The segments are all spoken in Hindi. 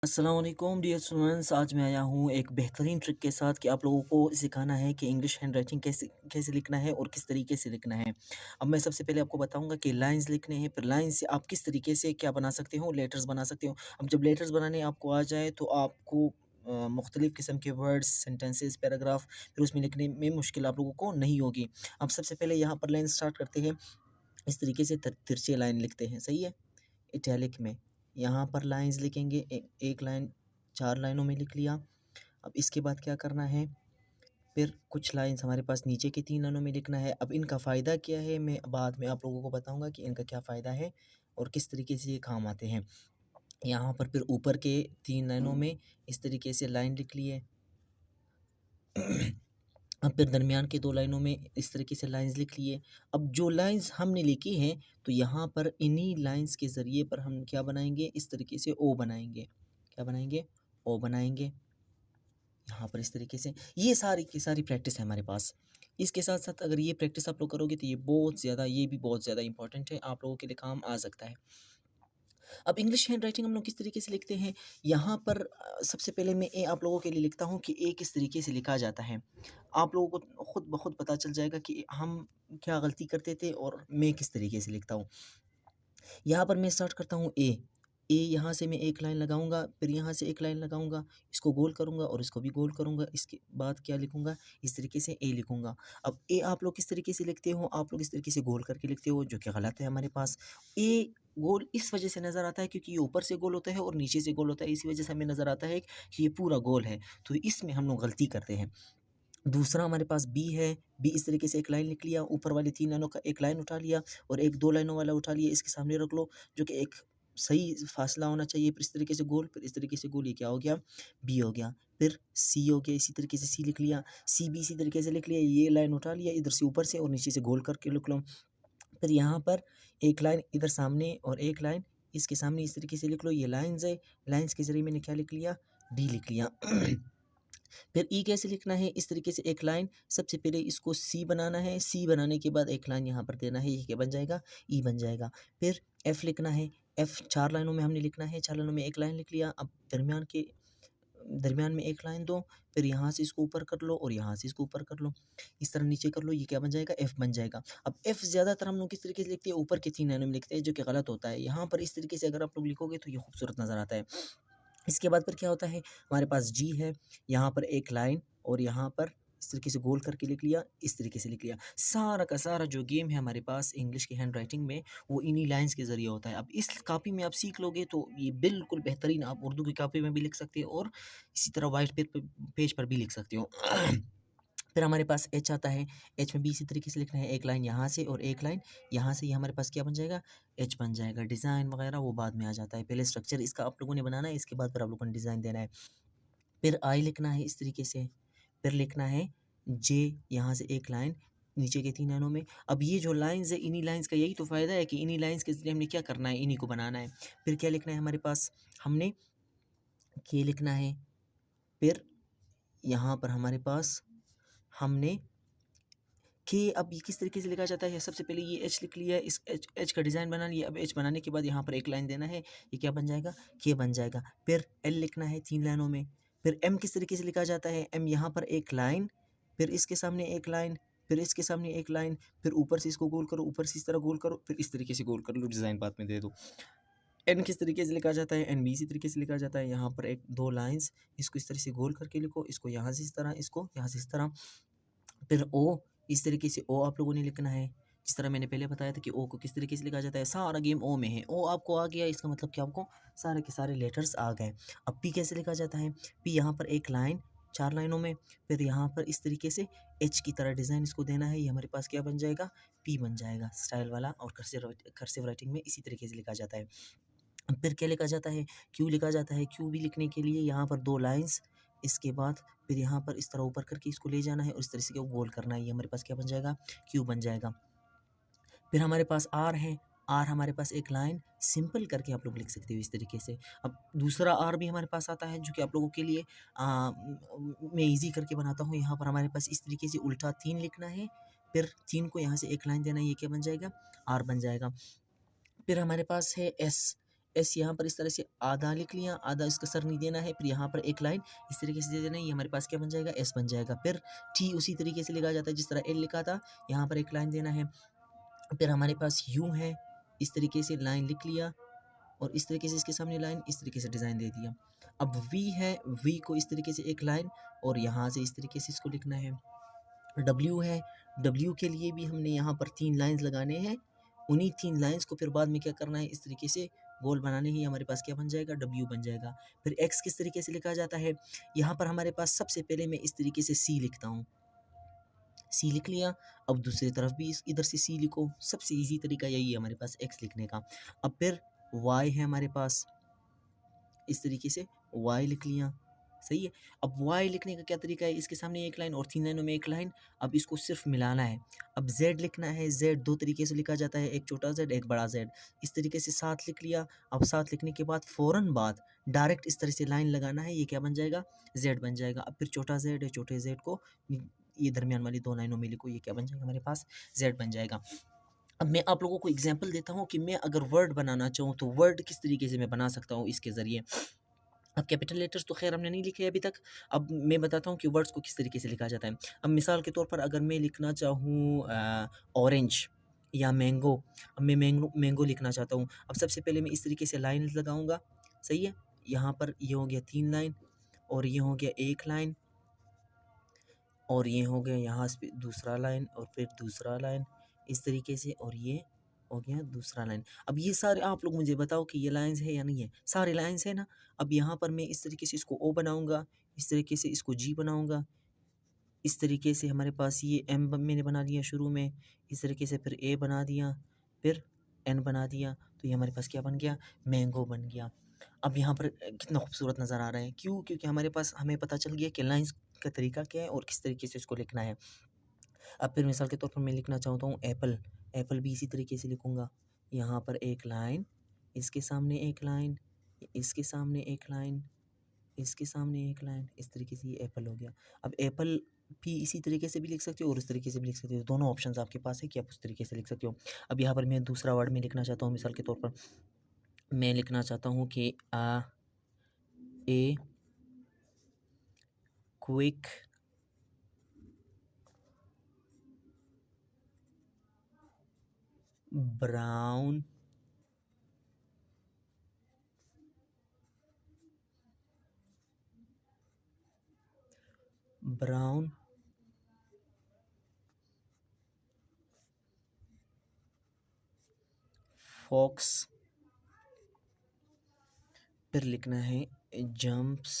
अस्सलाम वालेकुम डियर स्टूडेंट्स। आज मैं आया हूँ एक बेहतरीन ट्रिक के साथ कि आप लोगों को सिखाना है कि इंग्लिश हैंड राइटिंग कैसे कैसे लिखना है और किस तरीके से लिखना है। अब मैं सबसे पहले आपको बताऊंगा कि लाइंस लिखने हैं, फिर लाइन से आप किस तरीके से क्या बना सकते हो, लेटर्स बना सकते हो। अब जब लेटर्स बनाने आपको आ जाए तो आपको मुख्तलिफ़ किस्म के वर्ड्स, सेंटेंसेस, पैराग्राफ फिर उसमें लिखने में मुश्किल आप लोगों को नहीं होगी। अब सबसे पहले यहाँ पर लाइन स्टार्ट करते हैं। इस तरीके से तिरछे लाइन लिखते हैं, सही है। इटैलिक में यहाँ पर लाइंस लिखेंगे, एक लाइन 4 लाइनों में लिख लिया। अब इसके बाद क्या करना है, फिर कुछ लाइंस हमारे पास नीचे की 3 लाइनों में लिखना है। अब इनका फ़ायदा क्या है, मैं बाद में आप लोगों को बताऊंगा कि इनका क्या फ़ायदा है और किस तरीके से ये काम आते हैं। यहाँ पर फिर ऊपर के 3 लाइनों में इस तरीके से लाइन लिख लिए। अब फिर दरमियान के 2 लाइनों में इस तरीके से लाइंस लिख लिए। अब जो लाइंस हमने लिखी हैं तो यहाँ पर इन्हीं लाइंस के ज़रिए पर हम क्या बनाएंगे, इस तरीके से ओ बनाएंगे। क्या बनाएंगे? ओ बनाएंगे। यहाँ पर इस तरीके से ये सारी की सारी प्रैक्टिस है हमारे पास। इसके साथ साथ अगर ये प्रैक्टिस आप लोग करोगे तो ये भी बहुत ज़्यादा इंपॉर्टेंट है, आप लोगों के लिए काम आ सकता है। अब इंग्लिश हैंड राइटिंग हम लोग किस तरीके से लिखते हैं, यहाँ पर सबसे पहले मैं आप लोगों के लिए लिखता हूँ कि ए किस तरीके से लिखा जाता है। आप लोगों को खुद ब खुद पता चल जाएगा कि हम क्या गलती करते थे और मैं किस तरीके से लिखता हूँ। यहाँ पर मैं स्टार्ट करता हूँ ए। यहाँ से मैं एक लाइन लगाऊंगा, फिर यहाँ से एक लाइन लगाऊंगा, इसको गोल करूंगा और इसको भी गोल करूंगा। इसके बाद क्या लिखूंगा, इस तरीके से ए लिखूंगा। अब ए आप लोग किस तरीके से लिखते हो, आप लोग इस तरीके से गोल करके लिखते हो, जो कि गलत है हमारे पास। ए गोल इस वजह से नज़र आता है क्योंकि ये ऊपर से गोल होता है और नीचे से गोल होता है, इसी वजह से हमें नज़र आता है कि ये पूरा गोल है, तो इसमें हम लोग गलती करते हैं। दूसरा हमारे पास बी है। बी इस तरीके से एक लाइन लिख लिया, ऊपर वाली 3 लाइनों का एक लाइन उठा लिया और एक 2 लाइनों वाला उठा लिया, इसके सामने रख लो, जो कि एक सही फासला होना चाहिए। फिर इस तरीके से गोल, फिर इस तरीके से गोल, ये क्या हो गया, बी हो गया। फिर सी हो गया, इसी तरीके से सी लिख लिया, सी भी इसी तरीके से लिख लिया, ये लाइन उठा लिया इधर से ऊपर से और नीचे से गोल करके लिख लो। फिर यहाँ पर एक लाइन इधर सामने और एक लाइन इसके सामने, इस तरीके से लिख लो, ये लाइन्स है। लाइन्स के ज़रिए मैंने क्या लिख लिया, डी लिख लिया। फिर ई कैसे लिखना है, इस तरीके से एक लाइन, सबसे पहले इसको सी बनाना है, सी बनाने के बाद एक लाइन यहाँ पर देना है, ये क्या बन जाएगा, ई बन जाएगा। फिर एफ़ लिखना है। एफ़ 4 लाइनों में हमने लिखना है, 4 लाइनों में एक लाइन लिख लिया। अब दरमियान में एक लाइन दो, फिर यहाँ से इसको ऊपर कर लो और यहाँ से इसको ऊपर कर लो, इस तरह नीचे कर लो, ये क्या बन जाएगा, एफ़ बन जाएगा। अब एफ़ ज़्यादातर हम लोग किस तरीके से लिखते हैं, ऊपर के 3 लाइनों में लिखते हैं, जो कि गलत होता है। यहाँ पर इस तरीके से अगर आप लोग लिखोगे तो ये खूबसूरत नज़र आता है। इसके बाद फिर क्या होता है, हमारे पास जी है, यहाँ पर एक लाइन और यहाँ पर इस तरीके से गोल करके लिख लिया, इस तरीके से लिख लिया। सारा का सारा जो गेम है हमारे पास इंग्लिश की हैंड राइटिंग में, वो इन्हीं लाइंस के ज़रिए होता है। अब इस कॉपी में आप सीख लोगे तो ये बिल्कुल बेहतरीन, आप उर्दू की कॉपी में भी लिख सकते हो और इसी तरह वाइट पेज पर भी लिख सकते हो। फिर हमारे पास एच आता है। एच में भी इसी तरीके से लिखना है, एक लाइन यहाँ से और एक लाइन यहाँ से, ये हमारे पास क्या बन जाएगा, एच बन जाएगा। डिज़ाइन वगैरह वो बाद में आ जाता है, पहले स्ट्रक्चर इसका आप लोगों ने बनाना है, इसके बाद फिर आप लोगों ने डिज़ाइन देना है। फिर आई लिखना है इस तरीके से, फिर लिखना है जे, यहाँ से एक लाइन नीचे के 3 लाइनों में। अब ये जो लाइन्स है, इन्हीं लाइन्स का यही तो फ़ायदा है कि इन्हीं लाइन्स के ज़रिए हमने क्या करना है, इन्हीं को बनाना है। फिर क्या लिखना है हमारे पास, हमने के लिखना है। फिर यहाँ पर हमारे पास हमने कि अब ये किस तरीके से लिखा जाता है, सबसे पहले ये एच लिख लिया है, इस एच का डिज़ाइन बना लिया। अब एच बनाने के बाद यहाँ पर एक लाइन देना है, ये क्या बन जाएगा, के बन जाएगा। फिर एल लिखना है 3 लाइनों में। फिर एम किस तरीके से लिखा जाता है, एम यहाँ पर एक लाइन, फिर इसके सामने एक लाइन, फिर इसके सामने एक लाइन, फिर ऊपर से इसको गोल करो, ऊपर से इस तरह गोल करो, फिर इस तरीके से गोल कर लो, डिज़ाइन बाद में दे दो। एन किस तरीके से लिखा जाता है, एन भी इसी तरीके से लिखा जाता है। यहाँ पर एक 2 लाइन्स, इसको इस तरह से गोल करके लिखो, इसको यहाँ से इस तरह, इसको यहाँ से इस तरह। फिर ओ, इस तरीके से ओ आप लोगों ने लिखना है, जिस तरह मैंने पहले बताया था कि ओ को किस तरीके से लिखा जाता है। सारा गेम ओ में है, ओ आपको आ गया, इसका मतलब कि आपको सारे के सारे लेटर्स आ गए। अब पी कैसे लिखा जाता है, पी यहाँ पर एक लाइन 4 लाइनों में, फिर यहाँ पर इस तरीके से एच की तरह डिज़ाइन इसको देना है, ये हमारे पास क्या बन जाएगा, पी बन जाएगा, स्टाइल वाला। और कर्सिव राइटिंग में इसी तरीके से लिखा जाता है। फिर क्या लिखा जाता है, क्यू लिखा जाता है। क्यू भी लिखने के लिए यहाँ पर 2 लाइन्स, इसके बाद फिर यहाँ पर इस तरह ऊपर करके इसको ले जाना है और इस तरह से गोल करना है, ये हमारे पास क्या बन जाएगा, क्यू बन जाएगा। फिर हमारे पास आर है। आर हमारे पास एक लाइन सिंपल करके आप लोग लिख सकते हो इस तरीके से। अब दूसरा आर भी हमारे पास आता है, जो कि आप लोगों के लिए मैं ईजी करके बनाता हूँ। यहाँ पर हमारे पास इस तरीके से उल्टा 3 लिखना है, फिर 3 को यहाँ से एक लाइन देना है, ये क्या बन जाएगा, आर बन जाएगा। फिर हमारे पास है एस। एस यहाँ पर इस तरह से आधा लिख लिया, आधा इसका सर नहीं देना है, फिर यहाँ पर एक लाइन इस तरीके से दे देना है, ये हमारे पास क्या बन जाएगा, एस बन जाएगा। फिर टी उसी तरीके से लिखा जाता है जिस तरह एल लिखा था, यहाँ पर एक लाइन देना है। फिर हमारे पास यू है, इस तरीके से लाइन लिख लिया और इस तरीके से इसके सामने लाइन इस तरीके से डिज़ाइन दे दिया। अब वी है, वी को इस तरीके से एक लाइन और यहाँ से इस तरीके से इसको लिखना है। डब्ल्यू है, डब्ल्यू के लिए भी हमने यहाँ पर 3 लाइन्स लगाने हैं। उन्हीं 3 लाइन्स को फिर बाद में क्या करना है, इस तरीके से गोल बनाने ही हमारे पास क्या बन जाएगा, डब्ल्यू बन जाएगा। फिर एक्स किस तरीके से लिखा जाता है, यहाँ पर हमारे पास सबसे पहले मैं इस तरीके से सी लिखता हूँ, सी लिख लिया। अब दूसरी तरफ भी इधर से सी लिखो, सबसे ईजी तरीका यही है हमारे पास एक्स लिखने का। अब फिर वाई है हमारे पास, इस तरीके से वाई लिख लिया, सही है। अब वाई लिखने का क्या तरीका है, इसके सामने एक लाइन और 3 लाइनों में एक लाइन, अब इसको सिर्फ मिलाना है। अब जेड लिखना है, जेड 2 तरीके से लिखा जाता है, एक छोटा जेड एक बड़ा जेड, इस तरीके से 7 लिख लिया। अब 7 लिखने के बाद फ़ौरन बाद डायरेक्ट इस तरह से लाइन लगाना है, ये क्या बन जाएगा, जेड बन जाएगा। अब फिर छोटा जेड है, छोटे जेड को ये दरमियान वाली 2 लाइनों में लिखो, ये क्या बन जाएगा हमारे पास, जेड बन जाएगा। अब मैं आप लोगों को एग्जांपल देता हूँ कि मैं अगर वर्ड बनाना चाहूँ तो वर्ड किस तरीके से मैं बना सकता हूँ इसके ज़रिए। अब कैपिटल लेटर्स तो खैर हमने नहीं लिखे अभी तक, अब मैं बताता हूँ कि वर्ड्स को किस तरीके से लिखा जाता है। अब मिसाल के तौर पर अगर मैं लिखना चाहूँ ऑरेंज या मैंगो, अब मैं मैंगो मैंगो लिखना चाहता हूँ। अब सबसे पहले मैं इस तरीके से लाइन लगाऊंगा, सही है। यहाँ पर ये हो गया 3 लाइन और ये हो गया 1 लाइन और ये हो गया यहाँ से दूसरा लाइन और फिर दूसरा लाइन इस तरीके से, और ये हो गया दूसरा लाइन। अब ये सारे आप लोग मुझे बताओ कि ये लाइंस है या नहीं है, सारे लाइंस है ना। अब यहाँ पर मैं इस तरीके से इसको ओ बनाऊंगा, इस तरीके से इसको जी बनाऊंगा, इस तरीके से हमारे पास ये एम मैंने बना दिया शुरू में, इस तरीके से फिर ए बना दिया, फिर एन बना दिया, तो ये हमारे पास क्या बन गया, मैंगो बन गया। अब यहाँ पर कितना खूबसूरत नज़र आ रहा है, क्यों, क्योंकि हमारे पास हमें पता चल गया कि लाइंस का तरीका क्या है और किस तरीके से इसको लिखना है। अब फिर मिसाल के तौर पर मैं लिखना चाहता हूँ एप्पल, एप्पल भी इसी तरीके से लिखूँगा। यहाँ पर एक लाइन, इसके सामने एक लाइन, इसके सामने एक लाइन, इसके सामने एक लाइन, इस तरीके से ये एप्पल हो गया। अब एप्पल भी इसी तरीके से भी लिख सकते हो और इस तरीके से भी लिख सकते हो, दोनों ऑप्शंस आपके पास है कि आप उस तरीके से लिख सकते हो। अब यहाँ पर मैं दूसरा वर्ड में लिखना चाहता हूँ, मिसाल के तौर पर मैं लिखना चाहता हूँ कि a quick brown brown fox, फिर लिखना है jumps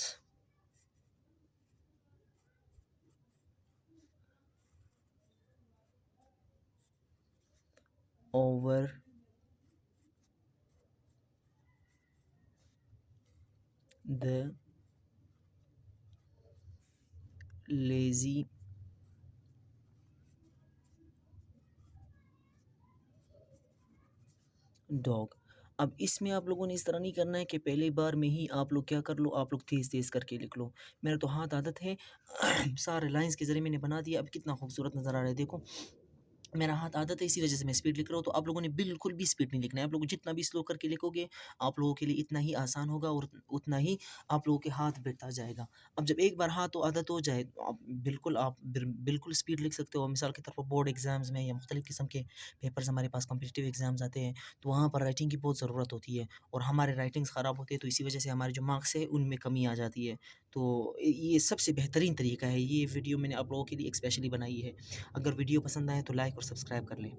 over the lazy dog. अब इसमें आप लोगों ने इस तरह नहीं करना है कि पहली बार में ही आप लोग क्या कर लो, आप लोग तेज़-तेज़ करके लिख लो। मेरा तो हाथ आदत है सारे लाइन्स के ज़रिए मैंने बना दिया, अब कितना खूबसूरत नज़र आ रहा है देखो। मेरा हाथ आदत है, इसी वजह से मैं स्पीड लिख रहा हूँ, तो आप लोगों ने बिल्कुल भी स्पीड नहीं लिखना है। आप लोग जितना भी स्लो करके लिखोगे, आप लोगों के लिए इतना ही आसान होगा और उतना ही आप लोगों के हाथ बैठता जाएगा। अब जब एक बार हाथ तो आदत हो जाए, तो आप बिल्कुल स्पीड लिख सकते हो। मिसाल के तौर पर बोर्ड एग्ज़ाम्स में या मुख्तलिफ़ किस्म के पेपर्स हमारे पास कॉम्पिटिटिव एग्ज़ाम्स आते हैं, तो वहाँ पर राइटिंग की बहुत ज़रूरत होती है और हमारे राइटिंग्स ख़राब होती है, तो इसी वजह से हमारे जो मार्क्स है, उनमें कमी आ जाती है। तो ये सबसे बेहतरीन तरीका है, ये वीडियो मैंने आप लोगों के लिए स्पेशली बनाई है। अगर वीडियो पसंद आए तो लाइक और सब्सक्राइब कर लें।